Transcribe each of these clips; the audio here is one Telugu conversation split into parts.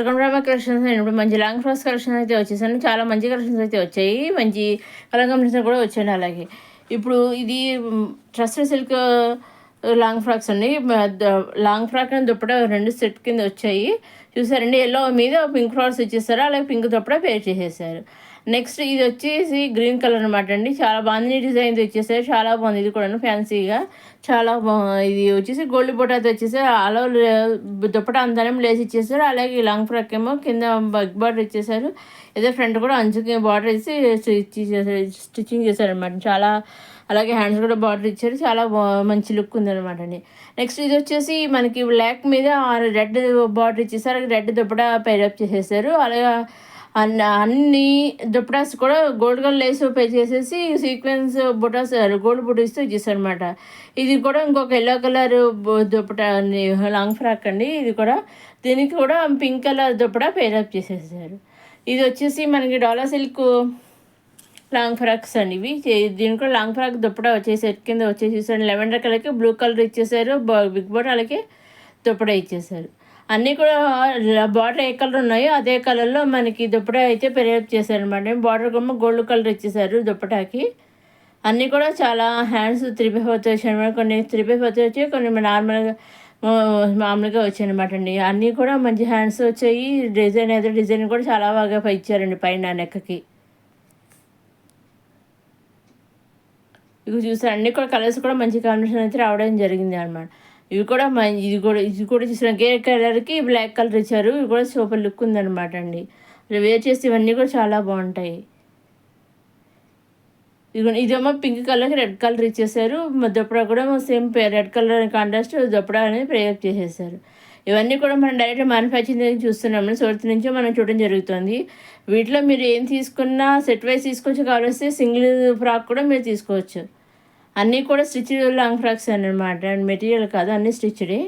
కనకాంబరామ కలెక్షన్స్ అయినప్పుడు మంచి లాంగ్ ఫ్రాక్స్ కలెక్షన్ అయితే వచ్చేసాను. చాలా మంచి కలెక్షన్స్ అయితే వచ్చాయి. మంచి కలర్ కాంబినేషన్ కూడా వచ్చాయండి. అలాగే ఇప్పుడు ఇది ట్రస్టెడ్ సిల్క్ లాంగ్ ఫ్రాక్స్ అండి. లాంగ్ ఫ్రాక్ అని దుప్పట 2 సెట్ కింద వచ్చాయి. చూసారండి, ఎల్లో మీద పింక్ ఫ్లవర్స్ ఇచ్చేసారు. అలాగే పింక్ దుప్పట పేర్ చేసేసారు. నెక్స్ట్ ఇది వచ్చేసి గ్రీన్ కలర్ అనమాట అండి. చాలా బాగుంది, డిజైన్ ఇచ్చేసారు. చాలా బాగుంది, ఇది కూడా ఫ్యాన్సీగా చాలా బాగుంది. ఇది వచ్చేసి గోల్డ్ బొటాతో వచ్చేసారు. అలా దుప్పట అంతనం లేసి ఇచ్చేసారు. అలాగే లాంగ్ ఫ్రాక్ ఏమో కింద బగ్ బార్డర్ ఇచ్చేసారు. ఏదో ఫ్రంట్ కూడా అంచుకి బార్డర్ వేసి స్టిచ్చింగ్ చేశారు అనమాట. చాలా అలాగే హ్యాండ్స్ కూడా బార్డర్ ఇచ్చారు. చాలా మంచి లుక్ ఉందన్నమాట అండి. నెక్స్ట్ ఇది వచ్చేసి మనకి బ్లాక్ మీద రెడ్ బార్డర్ ఇచ్చేసారు. రెడ్ దుప్పట పైరప్ చేసేసారు. అలాగే అన్ని దుప్పటాస్ కూడా గోల్డ్ కలర్ లేస్ పే చేసేసి సీక్వెన్స్ బుటాస్ గోల్డ్ బుటీస్తో ఇచ్చేసారు అనమాట. ఇది కూడా ఇంకొక yellow colour dupatta long frock అండి. ఇది కూడా దీనికి కూడా పింక్ కలర్ దుప్పట పేరప్ చేసేసారు. ఇది వచ్చేసి మనకి డోలా సిల్క్ లాంగ్ ఫ్రాక్స్ అండి. ఇవి దీనికి కూడా లాంగ్ ఫ్రాక్ దుప్పట వచ్చేసి సెట్ కింద వచ్చేసి లెవెండర్ కలర్కి బ్లూ కలర్ ఇచ్చేసారు. బిగ్ బార్డర్ అలాగే దుప్పట ఇచ్చేసారు. అన్నీ కూడా బార్డర్ ఏ కలర్ ఉన్నాయో అదే కలర్లో మనకి దుప్పట అయితే పెరేప్ చేశారనమాట. బార్డర్ కూడా గోల్డ్ కలర్ ఇచ్చేసారు దుప్పటాకి. అన్నీ కూడా చాలా హ్యాండ్స్ 3/4 వచ్చాయన్నమాట. కొన్ని 3/4 వచ్చాయి, కొన్ని మామూలుగా వచ్చాయి అనమాట అండి. అన్నీ కూడా మంచి హ్యాండ్స్ వచ్చాయి. డిజైన్ కూడా చాలా బాగా ఇచ్చారండి పైన నెక్కకి. ఇవి చూసారు, అన్నీ కూడా కలర్స్ కూడా మంచి కాంబినేషన్ అయితే రావడం జరిగింది అనమాట. ఇవి కూడా ఇది కూడా చూసిన గే కలర్కి బ్లాక్ కలర్ ఇచ్చారు. ఇవి కూడా సూపర్ లుక్ ఉందన్నమాట అండి. వేర్ చేసి ఇవన్నీ కూడా చాలా బాగుంటాయి. ఇదేమో పింక్ కలర్కి రెడ్ కలర్ ఇచ్చేసారు. దుప్పడా కూడా same red colour contrast dupatta అనేది ప్రయోగం చేసేసారు. ఇవన్నీ కూడా మనం డైరెక్ట్ మ్యానుఫ్యాక్చరింగ్ చూస్తున్నాము. సూరత్ నుంచే మనం చూడడం జరుగుతుంది. వీటిలో మీరు ఏం తీసుకున్నా సెట్ వైజ్ తీసుకోవచ్చు, కావాల్సి సింగిల్ ఫ్రాక్ కూడా మీరు తీసుకోవచ్చు. అన్నీ కూడా స్టిచ్డ్ లాంగ్ ఫ్రాక్స్ అనమాట, మెటీరియల్ కాదు, అన్నీ స్టిచ్డే.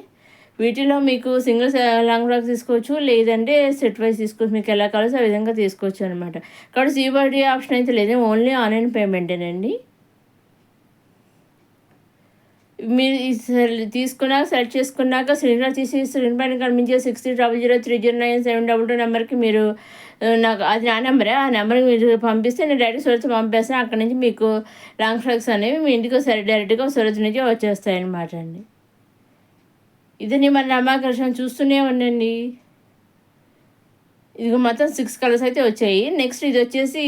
వీటిలో మీకు సింగిల్ లాంగ్ ఫ్రాక్ తీసుకోవచ్చు, లేదంటే సెట్ వైజ్ తీసుకోవచ్చు. మీకు ఎలా కావాల్సి ఆ విధంగా తీసుకోవచ్చు అనమాట. కాబట్టి సీబర్డీ ఆప్షన్ అయితే లేదు, ఓన్లీ ఆన్లైన్ పేమెంటేనండి. మీరు సెలెక్ట్ చేసుకున్నాక స్క్రీన్ తీసి స్క్రీన్ పైన కనిపించే 60003009 నెంబర్కి మీరు నాకు అది నా నెంబరే, ఆ నెంబర్కి మీరు పంపిస్తే నేను డైరెక్ట్ సూరత్ పంపిస్తాను. అక్కడ నుంచి మీకు లాంగ్ ఫ్రాక్స్ అనేవి మీ ఇంటికి డైరెక్ట్గా సూరత్ నుంచి వచ్చేస్తాయి అన్నమాట అండి. ఇదని మన నమ్మకం చూస్తూనే ఉండండి. ఇది మొత్తం 6 కలర్స్ అయితే వచ్చాయి. నెక్స్ట్ ఇది వచ్చేసి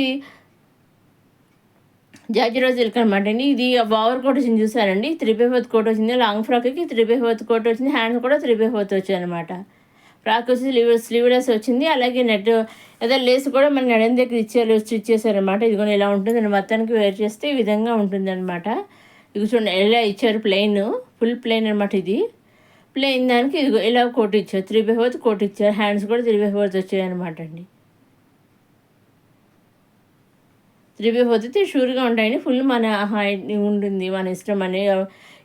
జార్జెట్ సిల్క్ అనమాట అండి. ఇది ఓవర్ కోట్ వచ్చింది చూసారండి, 3/4 కోట్ వచ్చింది. లాంగ్ ఫ్రాక్కి 3/4 కోట్ వచ్చింది. హ్యాండ్స్ కూడా 3/4 వచ్చాయి అనమాట. ఫ్రాక్ వచ్చి స్లీవ్లెస్ వచ్చింది. అలాగే నెట్ ఏదో లేస్ కూడా మన నడని దగ్గర స్టిచ్ చేశారనమాట. ఇది కూడా ఇలా ఉంటుంది, మొత్తానికి వేర్ చేస్తే ఈ విధంగా ఉంటుంది అనమాట. ఇది చూడండి ఎలా ఇచ్చారు, ఫుల్ ప్లెయిన్ అనమాట. ఇది ప్లెయిన్ దానికి ఇది ఇలా కోట్ ఇచ్చారు, 3/4 కోట్ ఇచ్చారు. హ్యాండ్స్ కూడా 3/4 వచ్చాయి అనమాట అండి. 3/4 అయితే షూర్గా ఉంటాయండి. ఫుల్ మన హైట్ ఉంటుంది, మన ఇష్టం అని.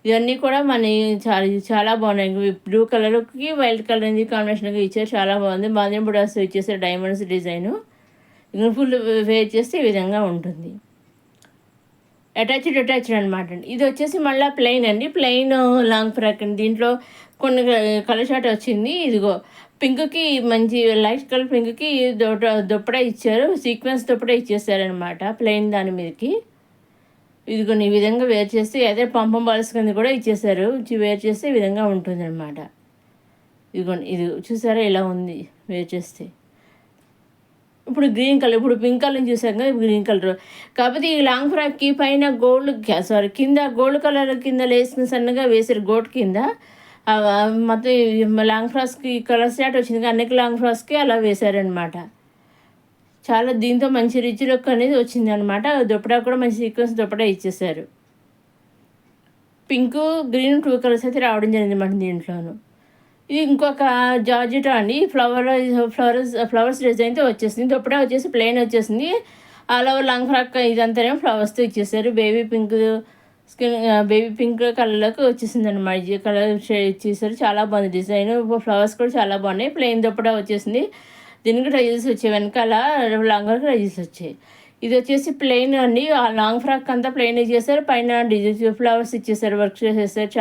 ఇవన్నీ కూడా మన చాలా బాగున్నాయి. బ్లూ కలర్కి వైట్ కలర్ అనేది కాంబినేషన్గా ఇచ్చారు, చాలా బాగుంది. బాదం బుడాస్ ఇచ్చేసారు, డైమండ్స్ డిజైను. ఫుల్ వేర్ చేస్తే ఈ విధంగా ఉంటుంది. అటాచ్డ్ అనమాట అండి. ఇది వచ్చేసి మళ్ళీ ప్లెయిన్ అండి, ప్లెయిన్ లాంగ్ ఫ్రాక్ అండి. దీంట్లో కొన్ని కలర్ షార్ట్ వచ్చింది. ఇదిగో పింక్కి మంచి లైట్ కలర్ పింక్కి దుప్పట ఇచ్చారు, సీక్వెన్స్ దుప్పట ఇచ్చేసారనమాట ప్లెయిన్ దాని మీదకి. ఇదిగోని ఈ విధంగా వేర్ చేస్తే అదే పంపం బాల్స్ కింద కూడా ఇచ్చేసారు. వేర్ చేస్తే ఈ విధంగా ఉంటుంది అనమాట. ఇదిగోండి, ఇది చూసారా ఇలా ఉంది వేర్ చేస్తే. ఇప్పుడు గ్రీన్ కలర్, ఇప్పుడు పింక్ కలర్ చూసాం కదా, గ్రీన్ కలర్. కాకపోతే ఈ లాంగ్ ఫ్రాక్కి పైన కింద గోల్డ్ కలర్ కింద లేసిన సన్నగా వేసారు గోట్ కింద. మొత్తం లాంగ్ ఫ్రాక్స్కి కలర్ స్టార్ట్ వచ్చింది, అన్ని లాంగ్ ఫ్రాక్స్కి అలా వేశారనమాట. చాలా దీంతో మంచి రిచ్ లుక్ అనేది వచ్చింది అనమాట. దుప్పటా కూడా మంచి సీక్వెన్స్ దుప్పటా ఇచ్చేసారు. పింక్ గ్రీన్ 2 కలర్స్ అయితే రావడం జరిగింది అన్నమాట దీంట్లోనూ. ఇది ఇంకొక జార్జెట్ అండి, ఫ్లవర్స్ డిజైన్తో వచ్చేసింది. దుప్పటా వచ్చేసి ప్లెయిన్ వచ్చేసింది. ఆల్ ఓవర్ లాంగ్ ఫ్రాక్ ఇదంతానే ఫ్లవర్స్తో ఇచ్చేసారు. బేబీ పింక్ కలర్లోకి వచ్చేసింది అనమాట. ఈ కలర్ షేడ్ ఇచ్చేసారు, చాలా బాగుంది డిజైన్. ఫ్లవర్స్ కూడా చాలా బాగున్నాయి. ప్లెయిన్ దుప్పటా వచ్చేసింది. దీనికి ట్రైజెస్ వచ్చాయి, వెనకాల లాంగ్ వరకు ట్రైజెస్ వచ్చాయి. ఇది వచ్చేసి ప్లెయిన్ అండి, ఆ లాంగ్ ఫ్రాక్ అంతా ప్లెయిన్ ఇచ్చేసారు. పైన డిజైన్ ఫ్లవర్స్ ఇచ్చేసారు, వర్క్ చేసేసారు.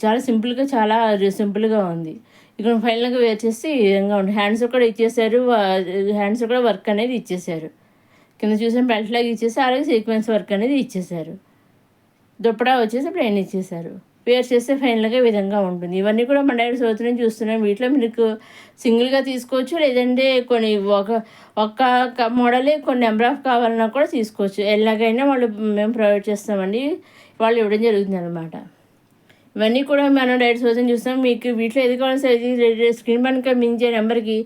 చాలా సింపుల్గా ఉంది. ఇక్కడ ఫైనల్గా వేర్ చేస్తే ఈ విధంగా ఉంటుంది. హ్యాండ్స్ కూడా ఇచ్చేసారు, హ్యాండ్స్ కూడా వర్క్ అనేది ఇచ్చేసారు. కింద చూసిన బెల్ట్ లాగా ఇచ్చేసి అలాగే సీక్వెన్స్ వర్క్ అనేది ఇచ్చేసారు. దుప్పటా వచ్చేసి ప్లెయిన్ ఇచ్చేసారు. వేర్ చేస్తే ఫైనల్గా ఈ విధంగా ఉంటుంది. ఇవన్నీ కూడా మన డైరెక్ట్ సోర్స్ నుంచి చూస్తున్నాం. వీటిలో మీకు సింగిల్గా తీసుకోవచ్చు, లేదంటే కొన్ని ఒక్క మోడలే కొన్ని నెంబర్ ఆఫ్ కావాలన్నా కూడా తీసుకోవచ్చు. ఎలాగైనా మేము ప్రొవైడ్ చేస్తామండి, వాళ్ళు ఇవ్వడం జరుగుతుంది అనమాట. ఇవన్నీ కూడా మనం డైరెక్ట్ సోర్స్ నుంచి చూస్తాం. మీకు వీటిలో ఏది కావాల్సి స్క్రీన్ పైన మించే నెంబర్కి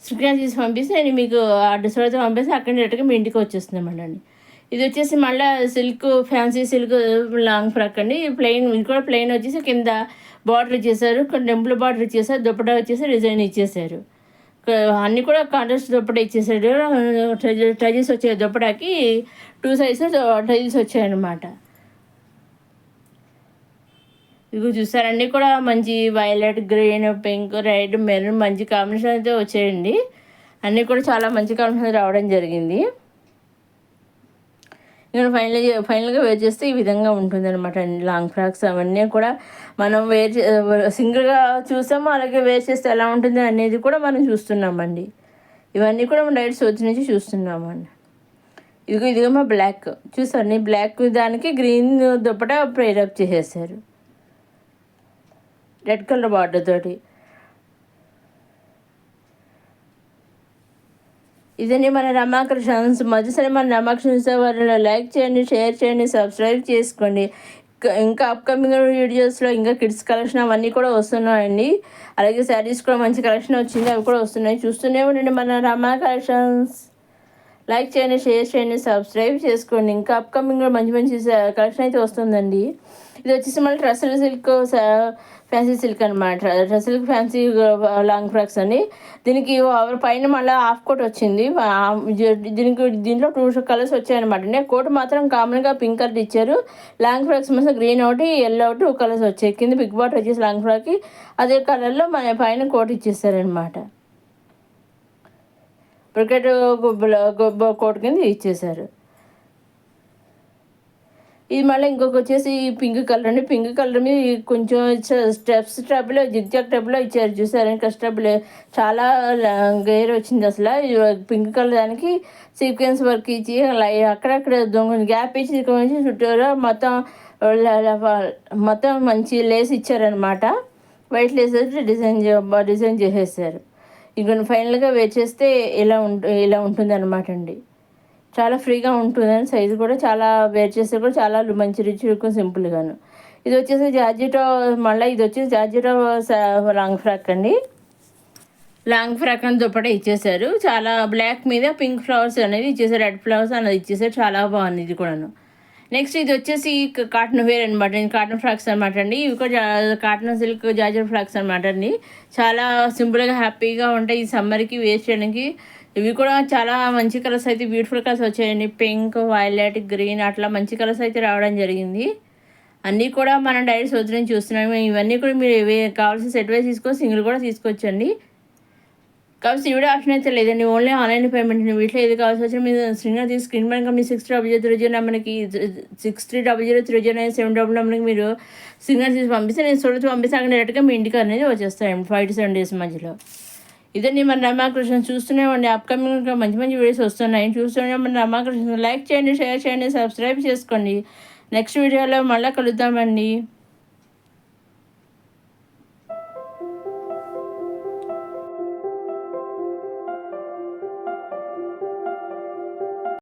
స్క్రీన్ తీసి పంపిస్తే నేను మీకు అడ్రస్ అయితే పంపిస్తే అక్కడ డైరెక్ట్గా మీ ఇంటికి వచ్చేస్తున్నామండి. ఇది వచ్చేసి మళ్ళీ silk, fancy silk long frock అండి. ప్లెయిన్, ఇది కూడా ప్లెయిన్ వచ్చేసి కింద బార్డర్ ఇచ్చేసారు, కొన్ని టెంపుల్ బార్డర్ ఇచ్చేసారు, దుప్పటా వచ్చేసి డిజైన్ ఇచ్చేసారు. అన్నీ కూడా కాంట్రాస్ట్ దుప్పటా ఇచ్చేసాడు. టజెస్ వచ్చాయి దుప్పటాకి, 2 సైజెస్ టజెస్ వచ్చాయన్నమాట. ఇవి చూసారండి కూడా మంచి violet, green, pink, red, maroon మంచి కాంబినేషన్ అయితే వచ్చాయండి. అన్నీ కూడా చాలా మంచి కాంబినేషన్ రావడం జరిగింది. ఇక్కడ ఫైనల్గా వేర్ చేస్తే ఈ విధంగా ఉంటుంది అనమాట. లాంగ్ ఫ్రాక్స్ అవన్నీ కూడా మనం సింగిల్గా చూసాము, అలాగే వేర్ చేస్తే ఎలా ఉంటుంది అనేది కూడా మనం చూస్తున్నామండి. ఇవన్నీ కూడా మనం డైరెక్ట్ సోర్స్ నుంచి చూస్తున్నామండి. ఇదిగో మా బ్లాక్ చూసారు, బ్లాక్ దానికి గ్రీన్ దుప్పట ప్రేరప్ చేసేసారు రెడ్ కలర్ బార్డర్ తోటి. ఇదండి మన రమాకృష్ణన్స్. మొదటిసారి మన రమాకృష్ణ వారిని లైక్ చేయండి, షేర్ చేయండి, సబ్స్క్రైబ్ చేసుకోండి. ఇంకా అప్కమింగ్ వీడియోస్లో ఇంకా కిడ్స్ కలెక్షన్ అవన్నీ కూడా వస్తున్నాయండి. అలాగే శారీస్ కూడా మంచి కలెక్షన్ వచ్చింది, అవి కూడా వస్తున్నాయి. చూస్తూనే ఉండండి మన రమా కలెక్షన్స్. లైక్ చేయండి, షేర్ చేయండి, సబ్స్క్రైబ్ చేసుకోండి. ఇంకా అప్కమింగ్ మంచి మంచి కలెక్షన్ అయితే వస్తుందండి. ఇది వచ్చేసి మళ్ళీ ట్రస్సెడ్ సిల్క్ ఫ్యాన్సీ సిల్క్ అనమాట. ట్రస్ సిల్క్ ఫ్యాన్సీ లాంగ్ ఫ్రాక్స్ అండి. దీనికి పైన మళ్ళీ హాఫ్ కోట్ వచ్చింది. దీంట్లో 2 కలర్స్ వచ్చాయన్నమాట. కోట్ మాత్రం కామన్గా పింక్ కలర్ ఇచ్చారు. లాంగ్ ఫ్రాక్స్ మాత్రం గ్రీన్ ఒకటి, ఎల్లో ఒకటి 2 కలర్స్ వచ్చాయి. కింద బిగ్ బాట్ వచ్చేసి లాంగ్ ఫ్రాక్కి అదే కలర్లో మన పైన కోట్ ఇచ్చేసారనమాట. బ్రికెట్ కోట్ కింద ఇచ్చేసారు. ఇది మళ్ళీ ఇంకొక వచ్చేసి పింక్ కలర్ అండి. పింక్ కలర్ మీద కొంచెం స్టెప్లో జిగ్జాగ్ టైప్లో ఇచ్చారు చూసారు. ఇంకా స్టెప్లు చాలా గేర్ వచ్చింది అసలు. పింక్ కలర్ దానికి సీక్వెన్స్ వర్క్ ఇచ్చి అక్కడక్కడ గ్యాప్ ఇచ్చి చుట్టూరా మొత్తం మంచి లేస్ ఇచ్చారనమాట. వైట్ లేస్ డిజైన్ చేసేసారు. ఇక ఫైనల్గా వేర్ చేస్తే ఇలా ఉంటుంది అనమాట అండి. చాలా ఫ్రీగా ఉంటుందని, సైజు కూడా చాలా వేర్ చేస్తే కూడా చాలా మంచి రిచ్ లుక్, సింపుల్గాను. ఇది వచ్చేసి జార్జెటో, మళ్ళీ ఇది వచ్చేసి జార్జెటో లాంగ్ ఫ్రాక్ అండి. లాంగ్ ఫ్రాక్ అని దుప్పట ఇచ్చేసారు. చాలా బ్లాక్ మీద పింక్ ఫ్లవర్స్ అనేది ఇచ్చేసారు, రెడ్ ఫ్లవర్స్ అనేది ఇచ్చేసారు. చాలా బాగుంది ఇది కూడాను. నెక్స్ట్ ఇది వచ్చేసి కాటన్ వేర్ అనమాట. కాటన్ ఫ్రాక్స్ అనమాట అండి. ఇవి కూడా కాటన్ సిల్క్ జార్జెట్ ఫ్రాక్స్ అనమాట అండి. చాలా సింపుల్గా హ్యాపీగా ఉంటాయి ఈ సమ్మర్కి వేర్ చేయడానికి. ఇవి కూడా చాలా మంచి కలర్స్ అయితే, బ్యూటిఫుల్ కలర్స్ వచ్చాయండి. పింక్, వైలెట్, గ్రీన్ అట్లా మంచి కలర్స్ అయితే రావడం జరిగింది. అన్నీ కూడా మనం డైరెక్ట్ సోర్స్ నుంచి చూస్తున్నాము. ఇవన్నీ కూడా మీరు కావాల్సిన సెట్ వైజ్ సింగిల్ కూడా తీసుకోవచ్చండి. కాబట్టి ఈవిడ ఆప్షన్ అయితే లేదండి, ఓన్లీ ఆన్లైన్ పేమెంట్. వీటిలో ఏది కావాల్సి వచ్చినా మీరు స్క్రీన్ పైన మీ 630030 నెంబర్కి 63003097 నెంబర్కి మీరు సిగ్నల్ తీసి పంపిస్తే నేను చూడొచ్చు పంపిస్తే అక్కడ డైరెక్ట్గా మీ ఇంటికి అనేది వచ్చేస్తాయండి 5 to 7 days మధ్యలో. ఇదండి మన రమాకృష్ణ. చూస్తూనే ఉండి అప్కమింగ్ మంచి మంచి వీడియోస్ వస్తున్నాయి. చూస్తూనే మన రమాకృష్ణ. లైక్ చేయండి, షేర్ చేయండి, సబ్స్క్రైబ్ చేసుకోండి. నెక్స్ట్ వీడియోలో మళ్ళీ కలుద్దామండి.